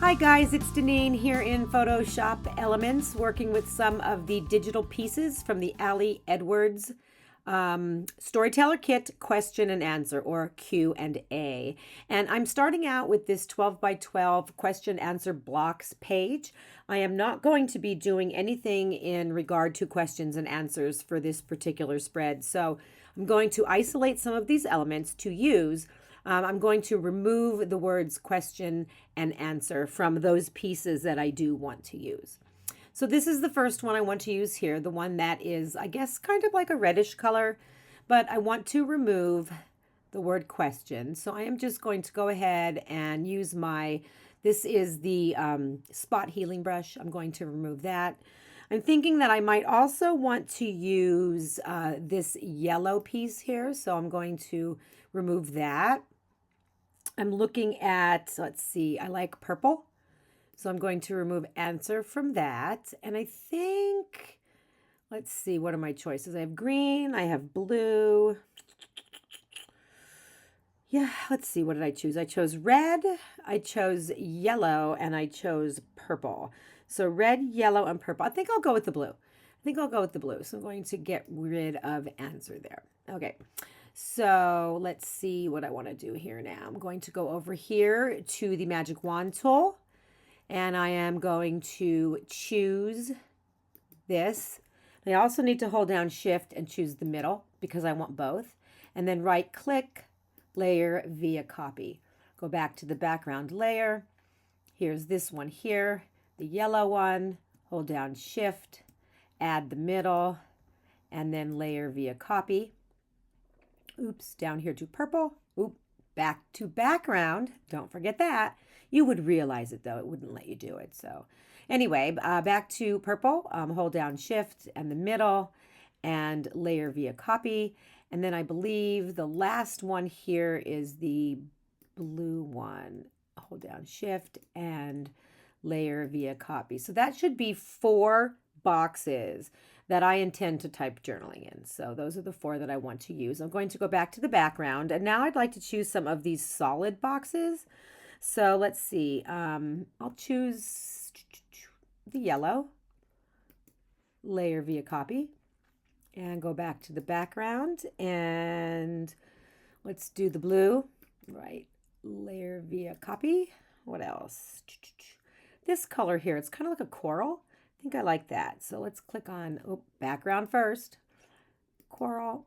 Hi guys, it's Deneen here in Photoshop Elements, working with some of the digital pieces from the Ali Edwards Storyteller Kit question and answer, or Q&A. And I'm starting out with this 12 by 12 question answer blocks page. I am not going to be doing anything in regard to questions and answers for this particular spread. So I'm going to isolate some of these elements to use. I'm going to remove the words question and answer from those pieces that I do want to use. So this is the first one I want to use here, the one that is, I guess, kind of like a reddish color, but I want to remove the word question. So I am just going to go ahead and use this is the spot healing brush. I'm going to remove that. I'm thinking that I might also want to use this yellow piece here. So I'm going to remove that. I'm looking at, let's see, I like purple. So I'm going to remove answer from that. And I think, let's see, what are my choices? I have green, I have blue. Yeah, let's see, what did I choose? I chose red, I chose yellow, and I chose purple. So red, yellow, and purple. I think I'll go with the blue. So I'm going to get rid of answer there. Okay. So let's see what I want to do here now. I'm going to go over here to the magic wand tool, and I am going to choose this. I also need to hold down shift and choose the middle because I want both, and then right click, layer via copy. Go back to the background layer. Here's this one here, the yellow one. Hold down shift, add the middle, and then layer via copy. Oops, down here to purple. Oop, back to background. Don't forget that. You would realize it though. It wouldn't let you do it. So anyway, back to purple. Hold down shift and the middle and layer via copy. And then I believe the last one here is the blue one. Hold down shift and layer via copy. So that should be 4 boxes that I intend to type journaling in. So those are the 4 that I want to use. I'm going to go back to the background, and now I'd like to choose some of these solid boxes. So let's see. I'll choose the yellow, layer via copy, and go back to the background, and let's do the blue, right? Layer via copy. What else? This color here, it's kind of like a coral. I think I like that. So let's click on background first, coral,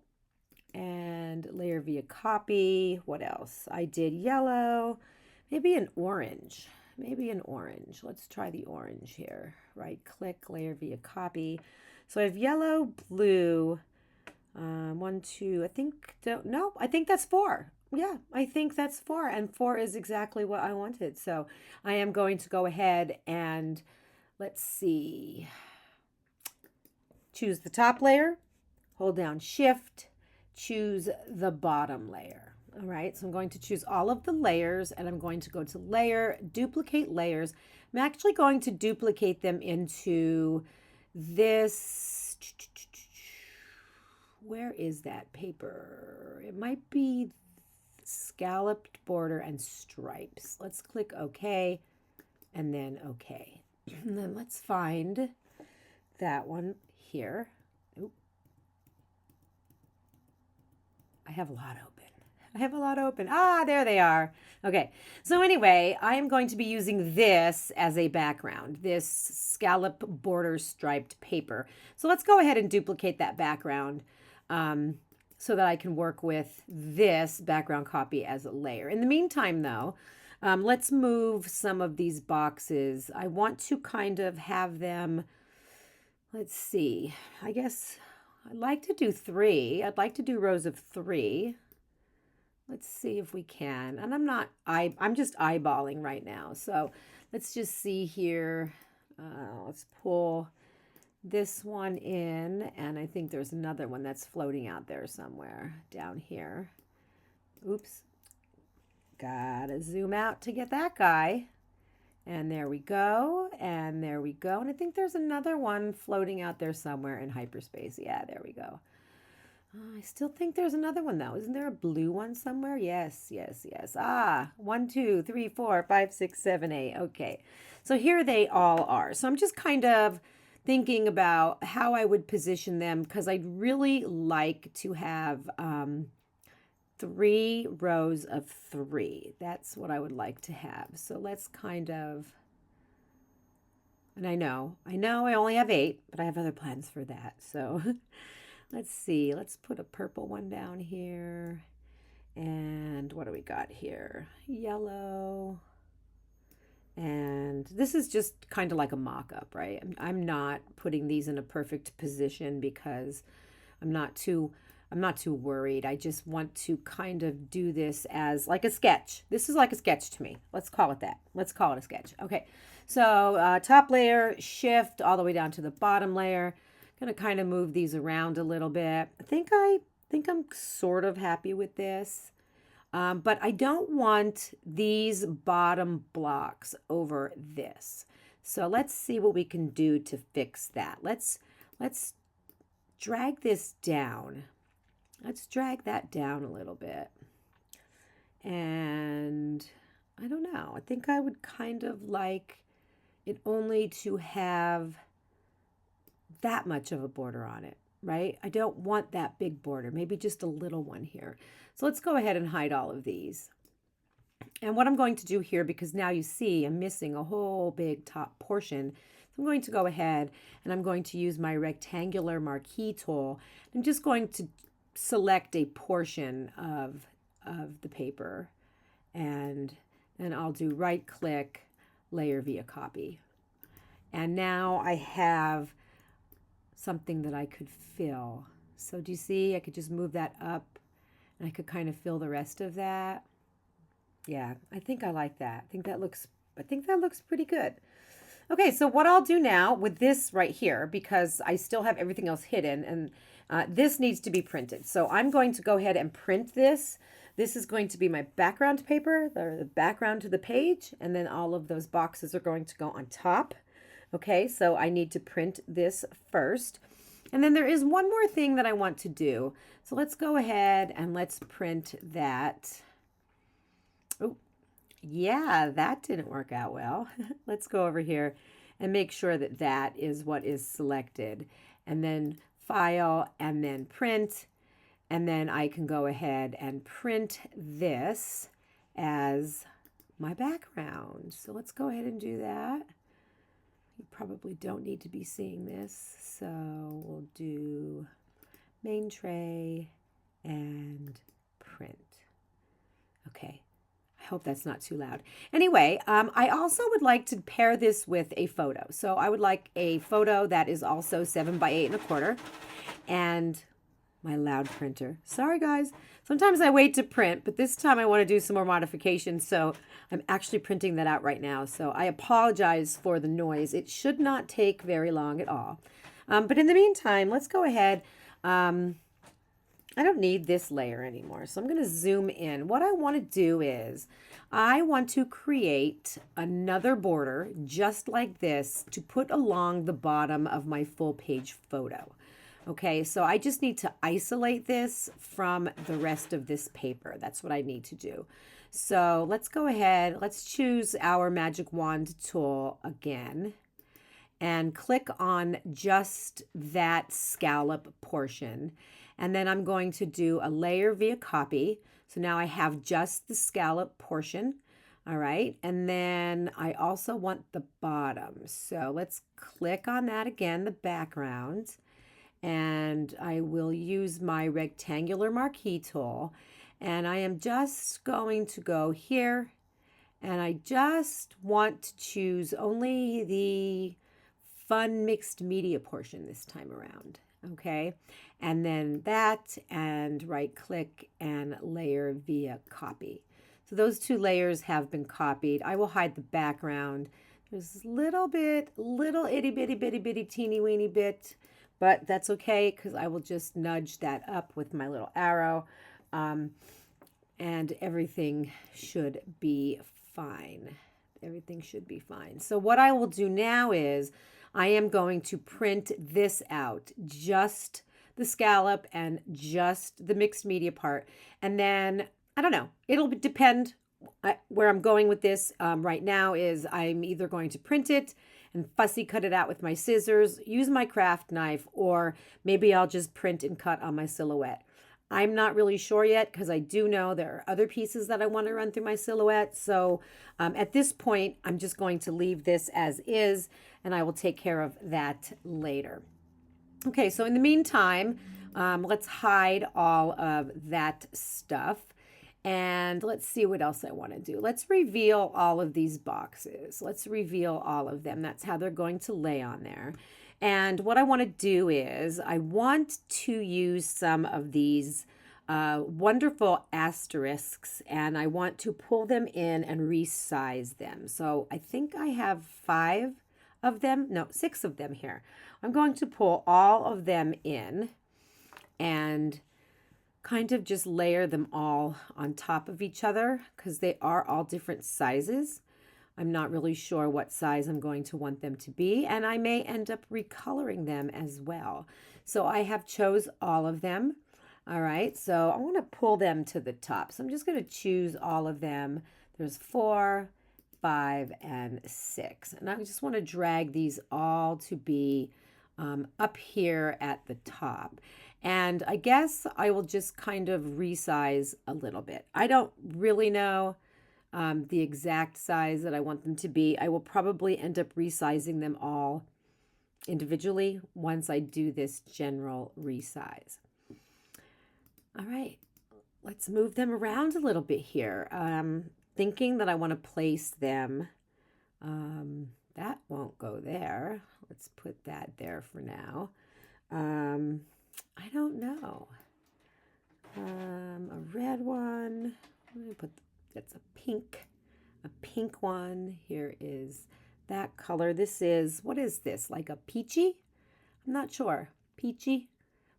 and layer via copy. What else? I did yellow, maybe an orange. Let's try the orange here. Right click, layer via copy. So I have yellow, blue, 1, 2, I think that's 4. Yeah, I think that's 4, and 4 is exactly what I wanted. So I am going to go ahead and let's see, choose the top layer, hold down shift, choose the bottom layer. All right, so I'm going to choose all of the layers, and I'm going to go to layer, duplicate layers. I'm actually going to duplicate them into this. Where is that paper? It might be scalloped border and stripes. Let's click OK, and then OK. And then let's find that one here. Oop. I have a lot open. Ah, there they are. Okay, so anyway, I am going to be using this as a background, this scallop border striped paper. So let's go ahead and duplicate that background so that I can work with this background copy as a layer. In the meantime, though, let's move some of these boxes. I want to kind of have them, let's see, I guess I'd like to do 3. I'd like to do rows of 3. Let's see if we can. And I'm just eyeballing right now. So let's just see here. Let's pull this one in. And I think there's another one that's floating out there somewhere down here. Oops. Gotta zoom out to get that guy. And there we go. And there we go. And I think there's another one floating out there somewhere in hyperspace. Yeah, there we go. I still think there's another one though. Isn't there a blue one somewhere? Yes, yes, yes. Ah, 1, 2, 3, 4, 5, 6, 7, 8. Okay. So here they all are. So I'm just kind of thinking about how I would position them because I'd really like to have 3 rows of 3. That's what I would like to have. So let's kind of, and I only have 8, but I have other plans for that. So let's see. Let's put a purple one down here. And what do we got here? Yellow. And this is just kind of like a mock-up, right? I'm not putting these in a perfect position because I'm not too I'm not too worried. I just want to kind of do this as like a sketch. This is like a sketch to me. Let's call it that. Let's call it a sketch. Okay. So top layer, shift all the way down to the bottom layer. Gonna kind of move these around a little bit. I think I'm sort of happy with this. But I don't want these bottom blocks over this. So let's see what we can do to fix that. Let's drag this down. Let's drag that down a little bit. And I don't know. I think I would kind of like it only to have that much of a border on it, right? I don't want that big border, maybe just a little one here. So let's go ahead and hide all of these. And what I'm going to do here, because now you see I'm missing a whole big top portion, so I'm going to go ahead and I'm going to use my rectangular marquee tool. I'm just going to select a portion of the paper, and then I'll do right click, layer via copy. And now I have something that I could fill. So do you see, I could just move that up and I could kind of fill the rest of that. Yeah, I think I like that. I think that looks pretty good. Okay, so what I'll do now with this right here, because I still have everything else hidden, and this needs to be printed. So I'm going to go ahead and print this. This is going to be my background paper, the background to the page, and then all of those boxes are going to go on top. Okay, so I need to print this first. And then there is one more thing that I want to do. So let's go ahead and let's print that. Oh, yeah, that didn't work out well. Let's go over here and make sure that that is what is selected. And then file and then print. And then I can go ahead and print this as my background. So let's go ahead and do that. You probably don't need to be seeing this. So we'll do main tray and print. Okay. I hope that's not too loud. Anyway, I also would like to pair this with a photo. So I would like a photo that is also 7 by 8 1/4, and my loud printer. Sorry guys. Sometimes I wait to print, but this time I want to do some more modifications. So I'm actually printing that out right now. So I apologize for the noise. It should not take very long at all. But in the meantime, let's go ahead. I don't need this layer anymore, so I'm going to zoom in. What I want to do is I want to create another border just like this to put along the bottom of my full page photo. Okay, so I just need to isolate this from the rest of this paper. That's what I need to do. So let's go ahead. Let's choose our magic wand tool again and click on just that scallop portion. And then I'm going to do a layer via copy. So now I have just the scallop portion. All right. And then I also want the bottom. So let's click on that again, the background. And I will use my rectangular marquee tool. And I am just going to go here. And I just want to choose only the fun mixed media portion this time around. Okay, and then that, and right click and layer via copy. So those 2 layers have been copied. I will hide the background. There's little itty bitty teeny weeny bit, but that's okay because I will just nudge that up with my little arrow, and everything should be fine. Everything should be fine. So what I will do now is I am going to print this out, just the scallop and just the mixed media part. And then, I don't know, it'll depend where I'm going with this right now is I'm either going to print it and fussy cut it out with my scissors, use my craft knife, or maybe I'll just print and cut on my silhouette. I'm not really sure yet because I do know there are other pieces that I want to run through my silhouette. So at this point, I'm just going to leave this as is, and I will take care of that later. Okay, so in the meantime, let's hide all of that stuff. And let's see what else I want to do. Let's reveal all of these boxes. Let's reveal all of them. That's how they're going to lay on there. And what I want to do is I want to use some of these wonderful asterisks, and I want to pull them in and resize them. So I think I have 5 of them, no, 6 of them here. I'm going to pull all of them in and kind of just layer them all on top of each other because they are all different sizes. I'm not really sure what size I'm going to want them to be, and I may end up recoloring them as well. So I have chose all of them. All right, so I want to pull them to the top. So I'm just going to choose all of them. There's 4, 5, and 6. And I just want to drag these all to be up here at the top. And I guess I will just kind of resize a little bit. I don't really know the exact size that I want them to be. I will probably end up resizing them all individually once I do this general resize. All right, let's move them around a little bit here. Thinking that I want to place them. That won't go there. Let's put that there for now. I don't know. A red one. Let me put that's a pink one. Here is that color. This is, what is this? Like a peachy? I'm not sure. Peachy?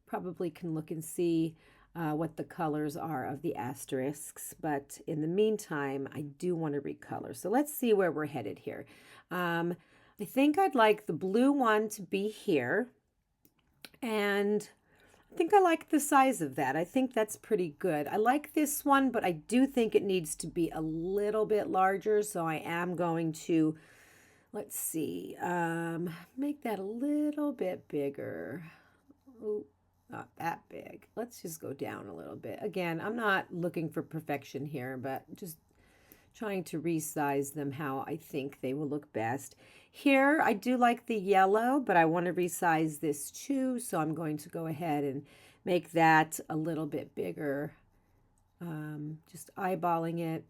Probably can look and see what the colors are of the asterisks, but in the meantime, I do want to recolor. So let's see where we're headed here. I think I'd like the blue one to be here, and I think I like the size of that. I think that's pretty good. I like this one, but I do think it needs to be a little bit larger, so I am going to, let's see, make that a little bit bigger. Ooh, not that big. Let's just go down a little bit. Again, I'm not looking for perfection here, but just trying to resize them how I think they will look best. Here, I do like the yellow, but I want to resize this too, so I'm going to go ahead and make that a little bit bigger. Just eyeballing it.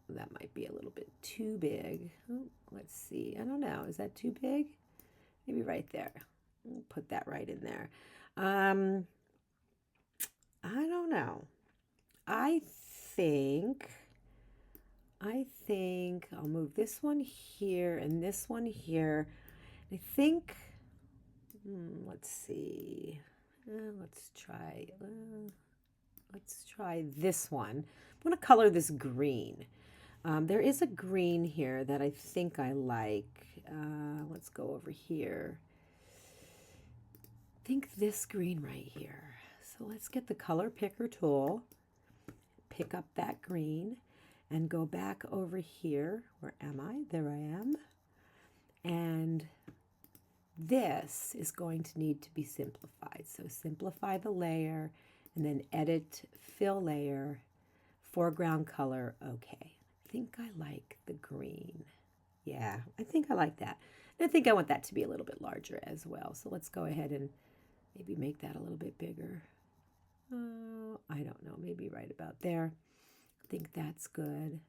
That might be a little bit too big. Oh, let's see. I don't know. Is that too big? Maybe right there. I'll put that right in there. I don't know. I think I'll move this one here and this one here. I think, let's see. Let's try this one. I'm going to color this green. There is a green here that I think I like. Let's go over here. I think this green right here. So let's get the color picker tool, pick up that green, and go back over here. Where am I? There I am. And this is going to need to be simplified. So simplify the layer and then edit, fill layer, foreground color, okay. I think I like the green. Yeah, I think I like that. And I think I want that to be a little bit larger as well. So let's go ahead and maybe make that a little bit bigger. I don't know, maybe right about there. I think that's good.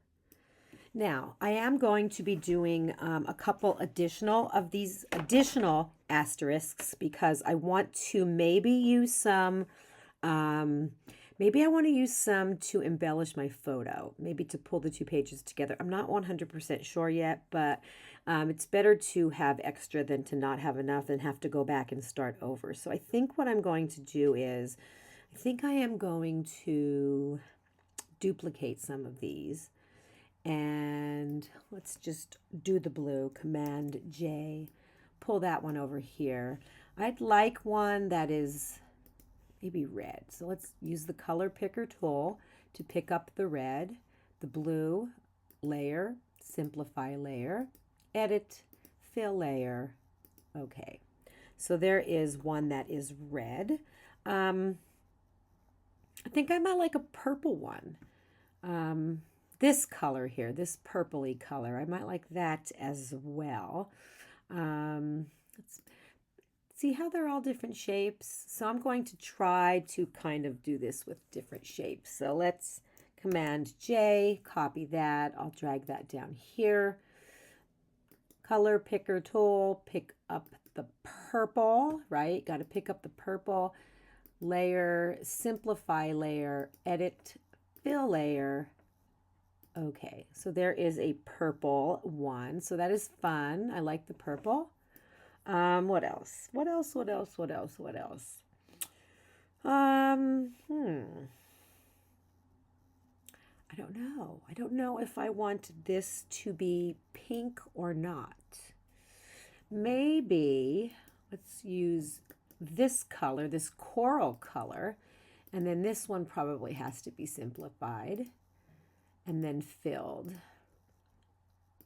Now, I am going to be doing a couple additional of these additional asterisks because I want to maybe use some, maybe I want to use some to embellish my photo, maybe to pull the 2 pages together. I'm not 100% sure yet, but it's better to have extra than to not have enough and have to go back and start over. So I think what I'm going to do is, I think I am going to duplicate some of these. And let's just do the blue, Command J, pull that one over here. I'd like one that is maybe red. So let's use the color picker tool to pick up the red, the blue, layer, simplify layer, edit, fill layer. Okay, so there is one that is red. I think I might like a purple one. This color here, this purpley color, I might like that as well. Let's see how they're all different shapes. So I'm going to try to kind of do this with different shapes. So let's Command J, copy that. I'll drag that down here. Color picker tool, pick up the purple, right? Got to pick up the purple. Layer, simplify layer, edit, fill layer. Okay, so there is a purple one. So that is fun. I like the purple. What else? What else? What else? What else? What else? I don't know. I don't know if I want this to be pink or not. Maybe let's use this color, this coral color, and then this one probably has to be simplified and then filled.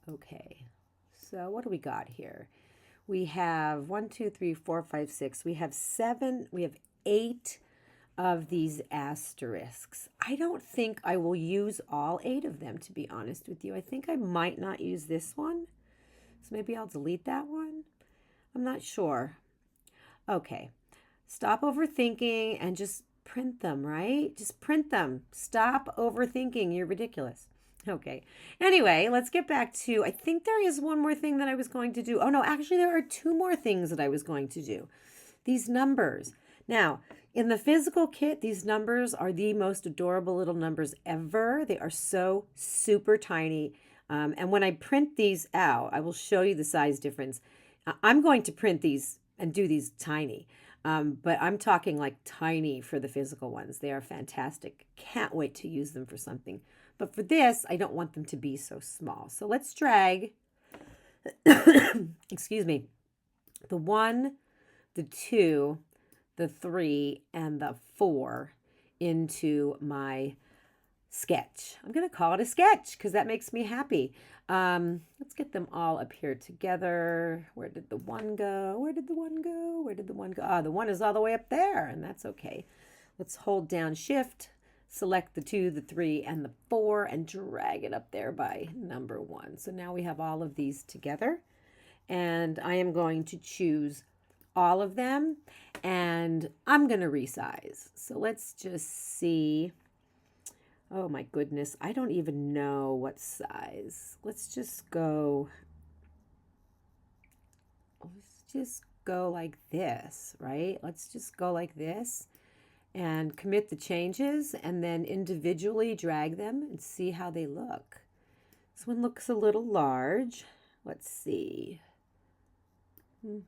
Okay, so what do we got here? We have 1, 2, 3, 4, 5, 6. We have 7, we have 8 of these asterisks. I don't think I will use all 8 of them, to be honest with you. I think I might not use this one. So maybe I'll delete that one. I'm not sure. Okay, stop overthinking and just print them, right? Just print them. Stop overthinking. You're ridiculous. Okay. Anyway, let's get back to, I think there is one more thing that I was going to do. Oh no, actually there are 2 more things that I was going to do. These numbers. Now, in the physical kit, these numbers are the most adorable little numbers ever. They are so super tiny. And when I print these out, I will show you the size difference. I'm going to print these and do these tiny. But I'm talking like tiny for the physical ones. They are fantastic. Can't wait to use them for something. But for this, I don't want them to be so small. So let's drag, excuse me, the 1, the 2, the 3, and the 4 into my sketch. I'm going to call it a sketch because that makes me happy. Let's get them all up here together. Where did the 1 go? Where did the 1 go? Where did the 1 go? Ah, the 1 is all the way up there, and that's okay. Let's hold down Shift, select the 2, the 3, and the 4, and drag it up there by number 1. So now we have all of these together, and I am going to choose all of them, and I'm going to resize. So let's just see. Oh my goodness, I don't even know what size. Let's just go like this, right? Let's just go like this and commit the changes and then individually drag them and see how they look. This one looks a little large. Let's see. I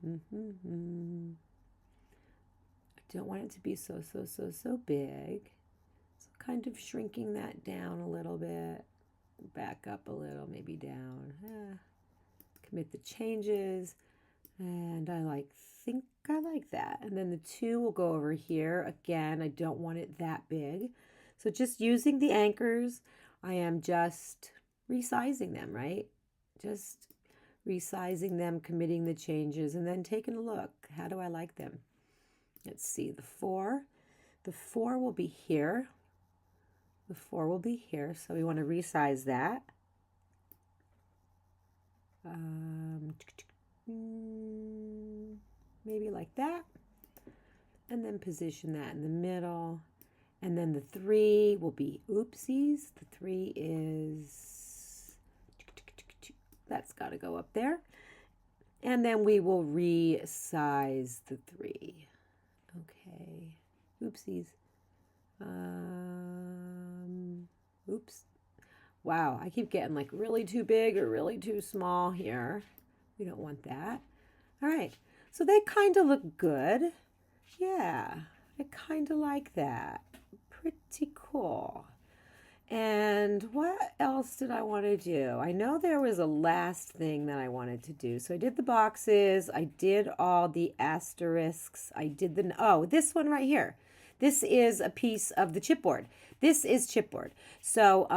don't want it to be so big. Kind of shrinking that down a little bit, back up a little, maybe down. Commit the changes, and I think I like that. And then the 2 will go over here. Again, I don't want it that big. So just using the anchors, I am just resizing them, right? Just resizing them, committing the changes, and then taking a look. How do I like them? Let's see, the 4. The 4 will be here. The 4 will be here, so we want to resize that. Maybe like that. And then position that in the middle. And then the 3 will be, oopsies, the 3 is, that's got to go up there. And then we will resize the 3. Okay, oopsies. Oops. Wow, I keep getting like really too big or really too small here. We don't want that. All right, so they kind of look good. Yeah, I kind of like that. Pretty cool. And what else did I want to do? I know there was a last thing that I wanted to do. So I did the boxes. I did all the asterisks. I did the, oh, this one right here. This is a piece of the chipboard. This is chipboard. So,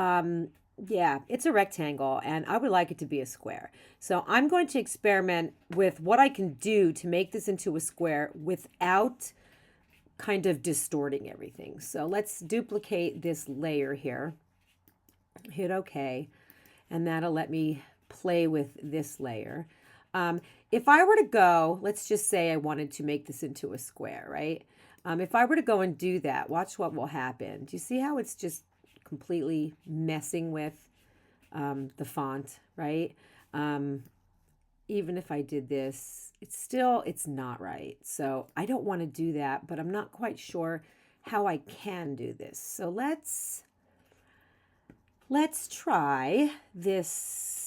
yeah, it's a rectangle and I would like it to be a square. So I'm going to experiment with what I can do to make this into a square without kind of distorting everything. So let's duplicate this layer here. Hit OK, and that'll let me play with this layer. If I were to go, let's just say I wanted to make this into a square, right? If I were to go and do that, watch what will happen. Do you see how it's just completely messing with the font, right? Even if I did this, it's not right. So I don't want to do that, but I'm not quite sure how I can do this. So let's try this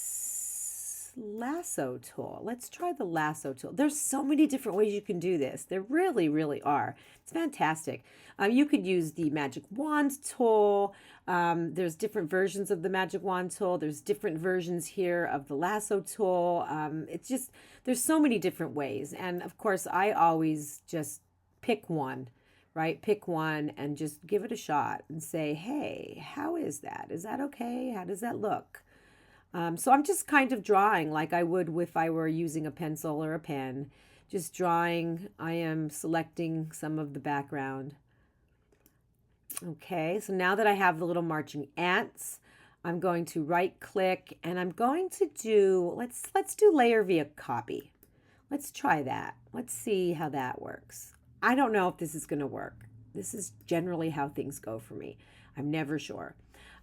lasso tool. Let's try the lasso tool. There's so many different ways you can do this. There really, really are. It's fantastic. You could use the magic wand tool. There's different versions of the magic wand tool. There's different versions here of the lasso tool. It's just, there's so many different ways. And of course, I always just pick one, right? Pick one and just give it a shot and say, hey, how is that? Is that okay? How does that look? So I'm just kind of drawing like I would if I were using a pencil or a pen. Just drawing. I am selecting some of the background. Okay, so now that I have the little marching ants, I'm going to right click and I'm going to do, let's do layer via copy. Let's try that. Let's see how that works. I don't know if this is going to work. This is generally how things go for me. I'm never sure.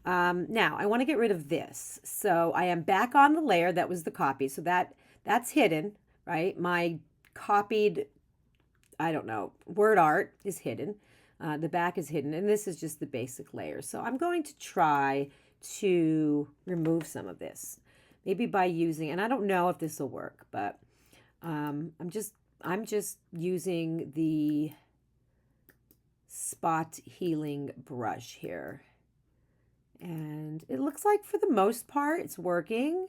Now I want to get rid of this. So I am back on the layer that was the copy. So that's hidden, right? My copied, I don't know, word art is hidden. The back is hidden, and this is just the basic layer. So I'm going to try to remove some of this, maybe by using, and I don't know if this will work, but I'm just using the spot healing brush here. And it looks like for the most part it's working,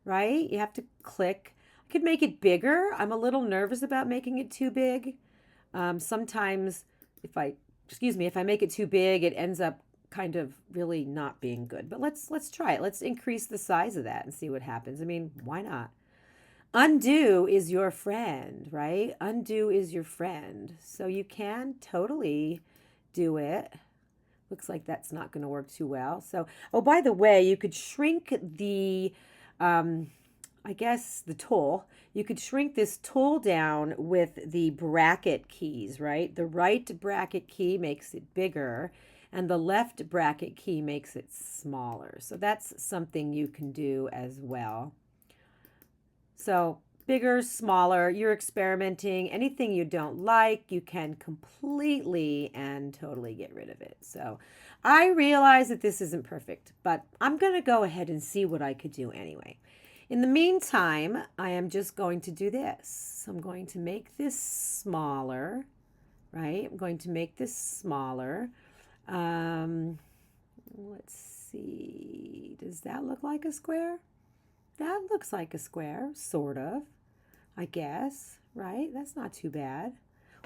right? You have to click. I could make it bigger. I'm a little nervous about making it too big. Sometimes if I make it too big, it ends up kind of really not being good. But let's try it. Let's increase the size of that and see what happens. I mean, why not? Undo is your friend, right? Undo is your friend. So you can totally do it. Looks like that's not going to work too well. So, oh, by the way, you could shrink the, I guess the tool. You could shrink this tool down with the bracket keys, right? The right bracket key makes it bigger and the left bracket key makes it smaller. So that's something you can do as well. So bigger, smaller, you're experimenting. Anything you don't like, you can completely and totally get rid of it. So I realize that this isn't perfect, but I'm going to go ahead and see what I could do anyway. In the meantime, I am just going to do this. So I'm going to make this smaller, right? I'm going to make this smaller. Let's see. Does that look like a square? That looks like a square, sort of, I guess, right? That's not too bad.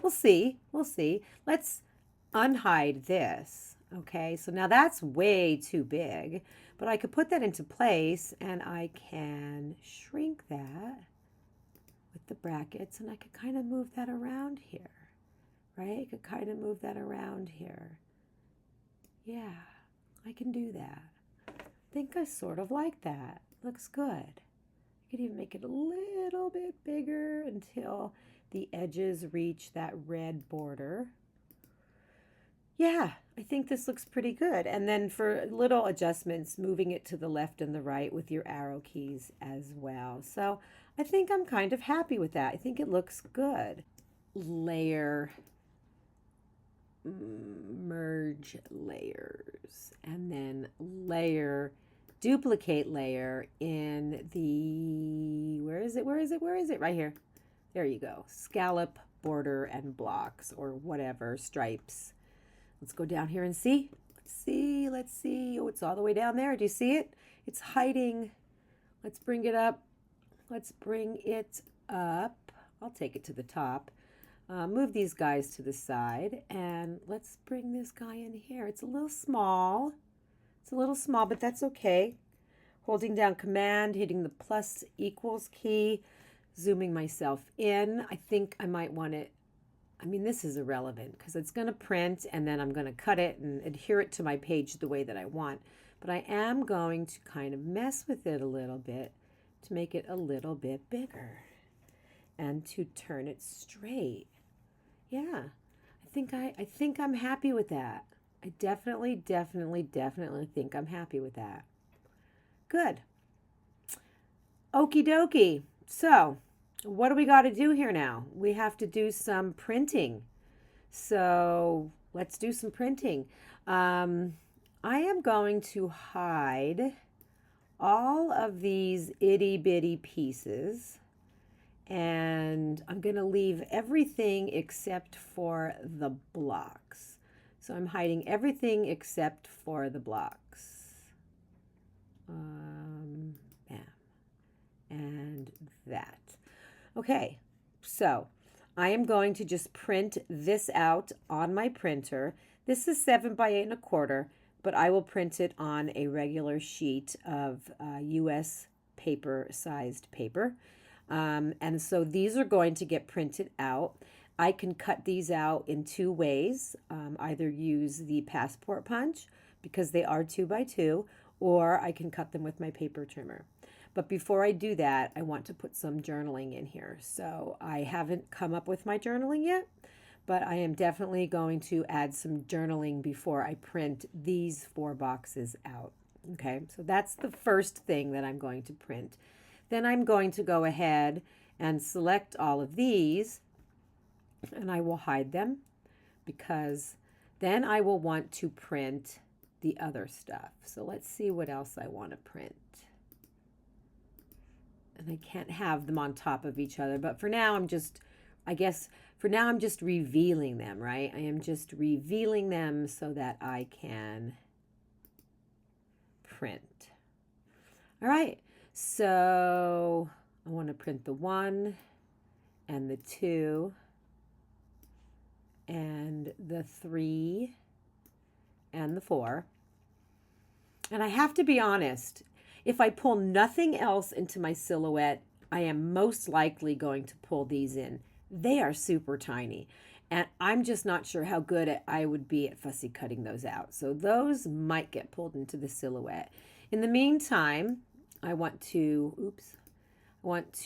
We'll see. We'll see. Let's unhide this. Okay, so now that's way too big, but I could put that into place and I can shrink that with the brackets and I could kind of move that around here, right? I could kind of move that around here. Yeah, I can do that. I think I sort of like that. Looks good. I could even make it a little bit bigger until the edges reach that red border. Yeah, I think this looks pretty good. And then for little adjustments, moving it to the left and the right with your arrow keys as well. So I think I'm kind of happy with that. I think it looks good. Layer, merge layers, and then layer, duplicate layer in the, where is it? Right here. There you go. Scallop, border, and blocks, or whatever, stripes. Let's go down here and see. Let's see. Oh, it's all the way down there. Do you see it? It's hiding. Let's bring it up. I'll take it to the top. Move these guys to the side, and let's bring this guy in here. It's a little small. It's a little small, but that's okay. Holding down Command, hitting the plus equals key, zooming myself in. I think I might want it. I mean, this is irrelevant because it's going to print and then I'm going to cut it and adhere it to my page the way that I want. But I am going to kind of mess with it a little bit to make it a little bit bigger and to turn it straight. Yeah, I think I'm happy with that. I definitely think I'm happy with that. Good. Okie dokie. So, what do we got to do here now? We have to do some printing. So, let's do some printing. I am going to hide all of these itty bitty pieces, and I'm going to leave everything except for the blocks. So I'm hiding everything except for the blocks. Bam. And that. Okay, so I am going to just print this out on my printer. This is 7 by 8 1/4, but I will print it on a regular sheet of US paper sized paper. And so these are going to get printed out. I can cut these out in 2 ways. Either use the passport punch because they are 2 by 2, or I can cut them with my paper trimmer. But before I do that, I want to put some journaling in here. So I haven't come up with my journaling yet, but I am definitely going to add some journaling before I print these 4 boxes out. Okay, so that's the first thing that I'm going to print. Then I'm going to go ahead and select all of these, and I will hide them because then I will want to print the other stuff. So let's see what else I want to print. And I can't have them on top of each other, but for now I'm just, I guess, for now I'm just revealing them, right? I am just revealing them so that I can print. All right, so I want to print the 1 and the 2 and the 3 and the 4. And I have to be honest, if I pull nothing else into my silhouette, I am most likely going to pull these in. They are super tiny, and I'm just not sure how good I would be at fussy cutting those out. So those might get pulled into the silhouette. In the meantime, I want to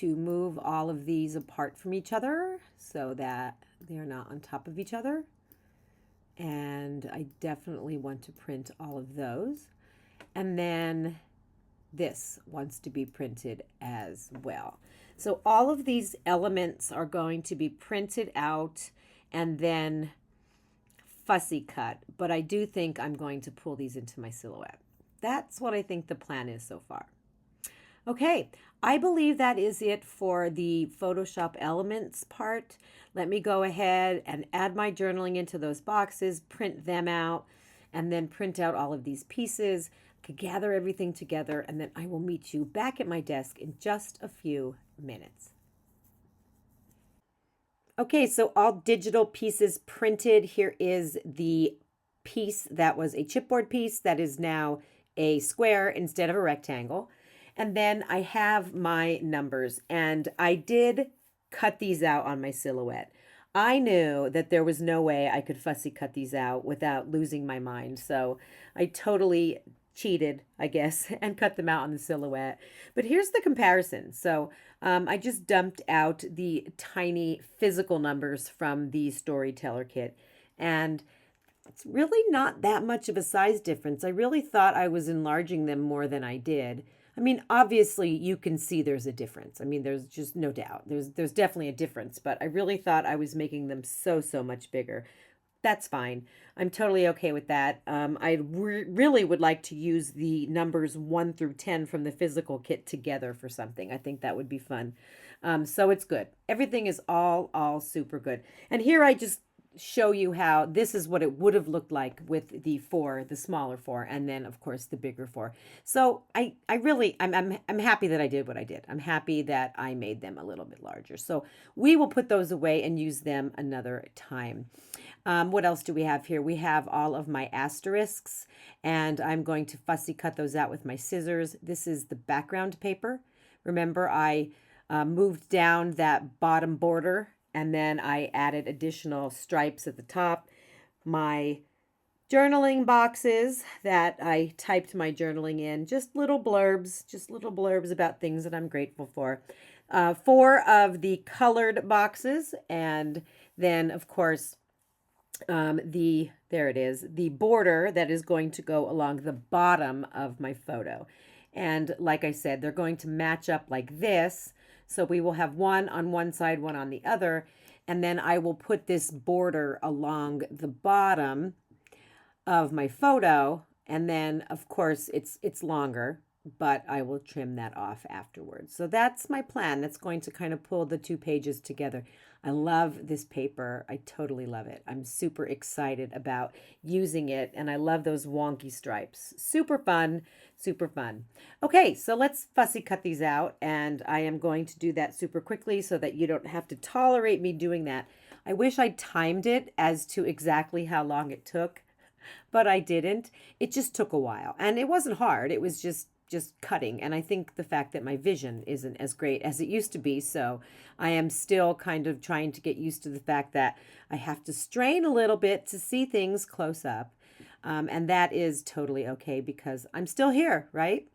move all of these apart from each other so that they're not on top of each other. And I definitely want to print all of those. And then this wants to be printed as well. So all of these elements are going to be printed out and then fussy cut, but I do think I'm going to pull these into my silhouette. That's what I think the plan is so far. Okay, I believe that is it for the Photoshop elements part. Let me go ahead and add my journaling into those boxes, print them out, and then print out all of these pieces, gather everything together, and then I will meet you back at my desk in just a few minutes. Okay, so all digital pieces printed. Here is the piece that was a chipboard piece that is now a square instead of a rectangle. And then I have my numbers, and I did cut these out on my silhouette. I knew that there was no way I could fussy cut these out without losing my mind. So I totally cheated, I guess, and cut them out on the silhouette. But here's the comparison. So I just dumped out the tiny physical numbers from the Storyteller Kit, and it's really not that much of a size difference. I really thought I was enlarging them more than I did. I mean, obviously you can see there's a difference. I mean, there's just no doubt. There's definitely a difference, but I really thought I was making them so much bigger. That's fine. I'm totally okay with that. I really would like to use the numbers 1 through 10 from the physical kit together for something. I think that would be fun. So it's good. Everything is all super good. And here I just show you how this is what it would have looked like with the smaller four, and then of course the bigger four. So I'm happy that I did what I did. I'm happy that I made them a little bit larger. So we will put those away and use them another time. What else do we have here? We have all of my asterisks, and I'm going to fussy cut those out with my scissors. This is the background paper. Remember, I moved down that bottom border, and then I added additional stripes at the top. My journaling boxes that I typed my journaling in, just little blurbs about things that I'm grateful for. 4 of the colored boxes, and then of course there it is, the border that is going to go along the bottom of my photo. And like I said, they're going to match up like this. So we will have one on one side, one on the other, and then I will put this border along the bottom of my photo, and then of course it's longer, but I will trim that off afterwards. So that's my plan. That's going to kind of pull the 2 pages together. I love this paper. I totally love it. I'm super excited about using it, and I love those wonky stripes. Super fun, super fun. Okay, so let's fussy cut these out, and I am going to do that super quickly so that you don't have to tolerate me doing that. I wish I timed it as to exactly how long it took, but I didn't. It just took a while, and it wasn't hard. It was just cutting. And I think the fact that my vision isn't as great as it used to be, so I am still kind of trying to get used to the fact that I have to strain a little bit to see things close up. And that is totally okay because I'm still here, right?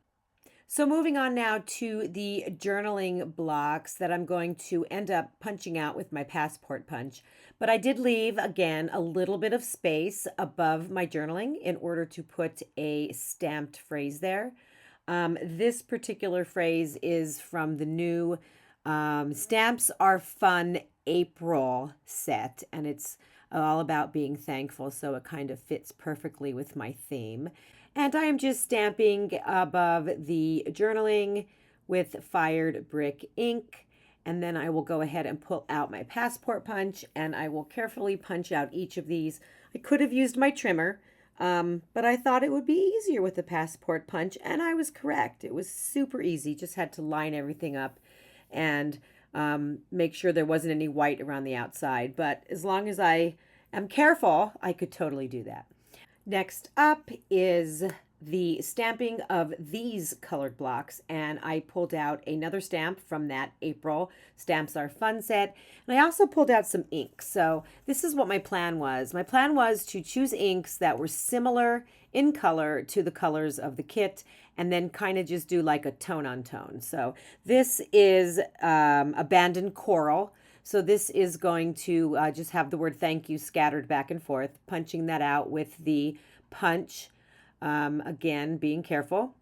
So moving on now to the journaling blocks that I'm going to end up punching out with my passport punch. But I did leave, again, a little bit of space above my journaling in order to put a stamped phrase there. This particular phrase is from the new Stamps Are Fun April set, and it's all about being thankful, so it kind of fits perfectly with my theme. And I am just stamping above the journaling with fired brick ink. And then I will go ahead and pull out my passport punch, and I will carefully punch out each of these. I could have used my trimmer, but I thought it would be easier with the passport punch, and I was correct. It was super easy. Just had to line everything up and make sure there wasn't any white around the outside. But as long as I am careful, I could totally do that. Next up is the stamping of these colored blocks, and I pulled out another stamp from that April Stamps Are Fun set, and I also pulled out some inks. So this is what my plan was. My plan was to choose inks that were similar in color to the colors of the kit, and then kind of just do like a tone on tone. So this is Abandoned Coral. So this is going to just have the word thank you scattered back and forth, punching that out with the punch. Again, being careful.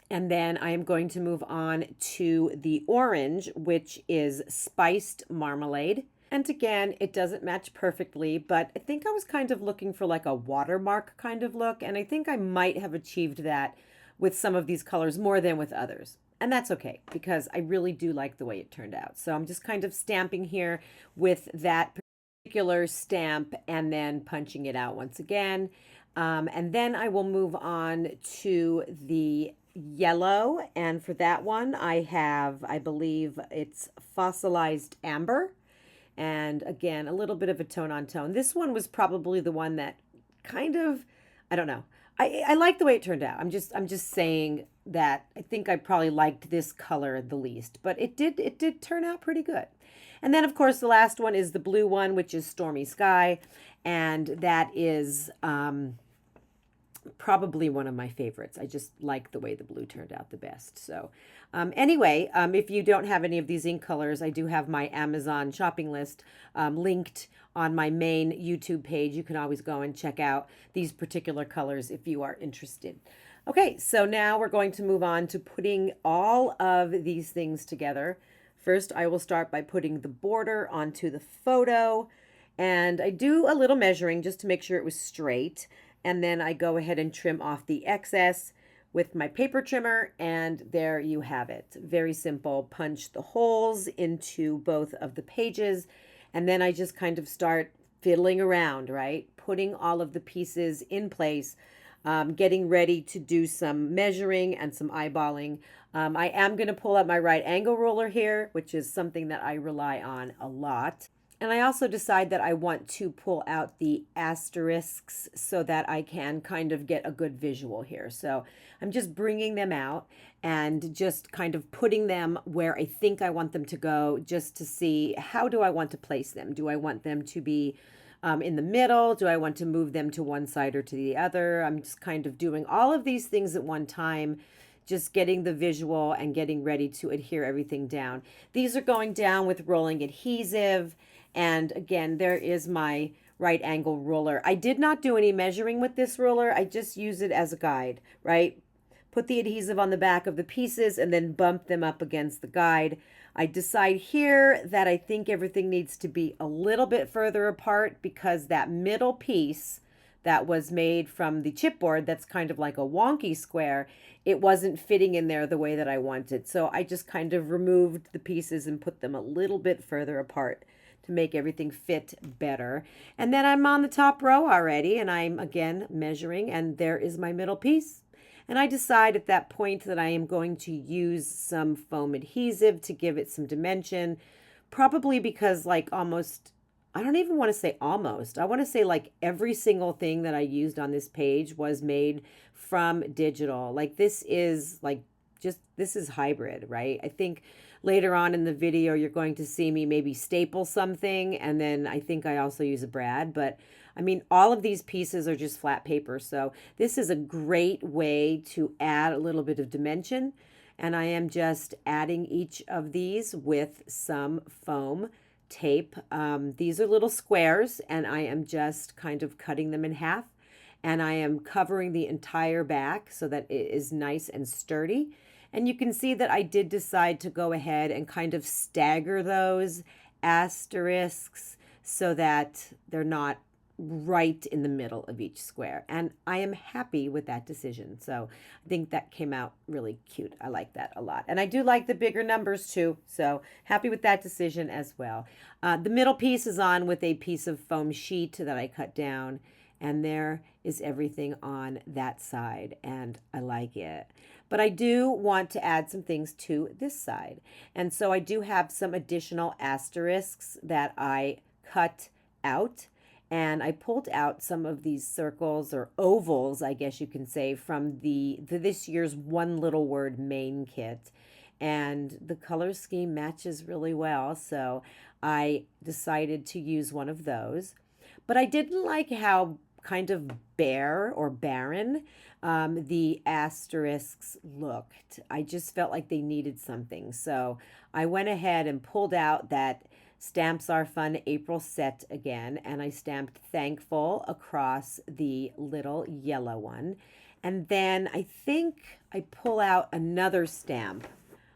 And then I am going to move on to the orange, which is Spiced Marmalade. And again, it doesn't match perfectly, but I think I was kind of looking for like a watermark kind of look. And I think I might have achieved that with some of these colors more than with others. And that's okay because I really do like the way it turned out. So I'm just kind of stamping here with that particular stamp and then punching it out once again. And then I will move on to the yellow. And for that one, I have, I believe it's Fossilized Amber. And again, a little bit of a tone on tone. This one was probably the one that kind of, I don't know. I like the way it turned out. I'm just saying that I think I probably liked this color the least, but it did turn out pretty good. And then of course the last one is the blue one, which is Stormy Sky, and that is probably one of my favorites. I just like the way the blue turned out the best. So anyway, if you don't have any of these ink colors, I do have my Amazon shopping list linked on my main YouTube page. You can always go and check out these particular colors if you are interested. Okay, so now we're going to move on to putting all of these things together. First, I will start by putting the border onto the photo, and I do a little measuring just to make sure it was straight. And then I go ahead and trim off the excess with my paper trimmer, and there you have it. Very simple. Punch the holes into both of the pages, and then I just kind of start fiddling around, right? Putting all of the pieces in place, getting ready to do some measuring and some eyeballing. I am going to pull out my right angle ruler here, which is something that I rely on a lot. And I also decide that I want to pull out the asterisks so that I can kind of get a good visual here. So I'm just bringing them out and just kind of putting them where I think I want them to go, just to see how do I want to place them. Do I want them to be in the middle? Do I want to move them to one side or to the other? I'm just kind of doing all of these things at one time, just getting the visual and getting ready to adhere everything down. These are going down with rolling adhesive. And again, there is my right angle ruler. I did not do any measuring with this ruler. I just use it as a guide, right? Put the adhesive on the back of the pieces and then bump them up against the guide. I decide here that I think everything needs to be a little bit further apart because that middle piece that was made from the chipboard, that's kind of like a wonky square, it wasn't fitting in there the way that I wanted. So I just kind of removed the pieces and put them a little bit further apart to make everything fit better. And then I'm on the top row already, and I'm again measuring, and there is my middle piece. And I decide at that point that I am going to use some foam adhesive to give it some dimension, probably because like almost, I don't even want to say almost, I want to say like every single thing that I used on this page was made from digital. Like this is like just, this is hybrid, right? I think later on in the video, you're going to see me maybe staple something, and then I think I also use a brad, but I mean, all of these pieces are just flat paper. So this is a great way to add a little bit of dimension. And I am just adding each of these with some foam tape. These are little squares, and I am just kind of cutting them in half. And I am covering the entire back so that it is nice and sturdy. And you can see that I did decide to go ahead and kind of stagger those asterisks so that they're not right in the middle of each square. And I am happy with that decision. So I think that came out really cute. I like that a lot. And I do like the bigger numbers too. So happy with that decision as well. The middle piece is on with a piece of foam sheet that I cut down. And there is everything on that side. And I like it. But I do want to add some things to this side. And so I do have some additional asterisks that I cut out. And I pulled out some of these circles or ovals, I guess you can say, from this year's One Little Word main kit. And the color scheme matches really well. So I decided to use one of those. But I didn't like how kind of bare or barren the asterisks looked. I just felt like they needed something. So I went ahead and pulled out that Stamps Are Fun April set again, and I stamped thankful across the little yellow one. And then I think I pull out another stamp.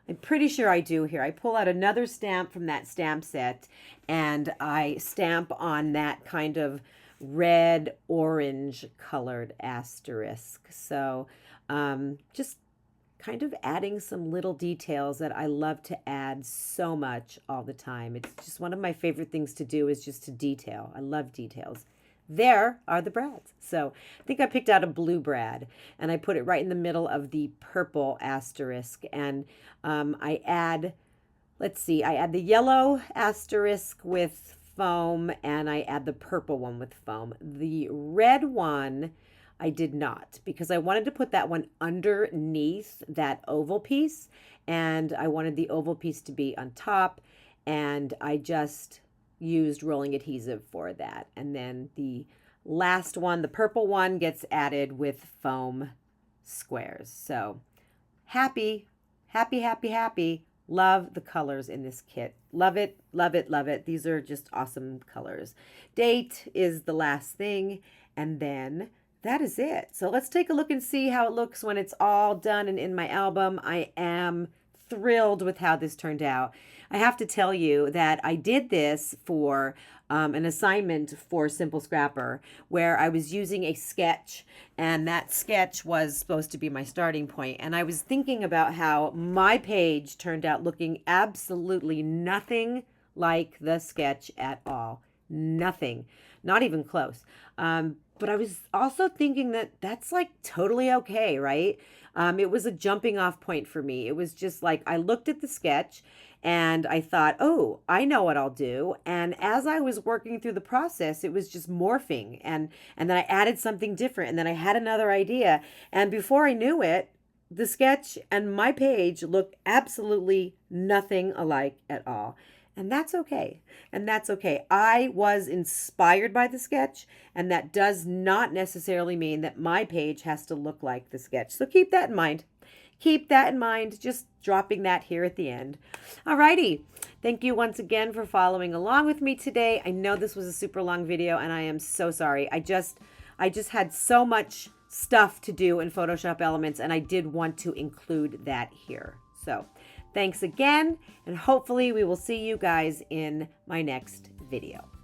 I'm pretty sure I do here. I pull out another stamp from that stamp set, and I stamp on that kind of red orange colored asterisk. So just kind of adding some little details that I love to add so much all the time. It's just one of my favorite things to do is just to detail. I love details. There are the brads. So I think I picked out a blue brad and I put it right in the middle of the purple asterisk. And I add, let's see, I add the yellow asterisk with foam and I add the purple one with foam. The red one I did not, because I wanted to put that one underneath that oval piece, and I wanted the oval piece to be on top, and I just used rolling adhesive for that. And then the last one, the purple one, gets added with foam squares. So happy, happy, happy, happy. Love the colors in this kit. Love it, love it, love it. These are just awesome colors. Date is the last thing, and then that is it. So let's take a look and see how it looks when it's all done and in my album. I am thrilled with how this turned out. I have to tell you that I did this for an assignment for Simple Scrapper where I was using a sketch, and that sketch was supposed to be my starting point. And I was thinking about how my page turned out looking absolutely nothing like the sketch at all. Nothing, not even close. But I was also thinking that that's like totally okay, right? It was a jumping off point for me. It was just like I looked at the sketch and I thought, oh, I know what I'll do. And as I was working through the process, it was just morphing, and then I added something different, and then I had another idea. And before I knew it, the sketch and my page looked absolutely nothing alike at all. And that's okay. And that's okay. I was inspired by the sketch, and that does not necessarily mean that my page has to look like the sketch. So keep that in mind. Keep that in mind. Just dropping that here at the end. Alrighty. Thank you once again for following along with me today. I know this was a super long video, and I am so sorry. I just had so much stuff to do in Photoshop Elements, and I did want to include that here. So thanks again, and hopefully we will see you guys in my next video.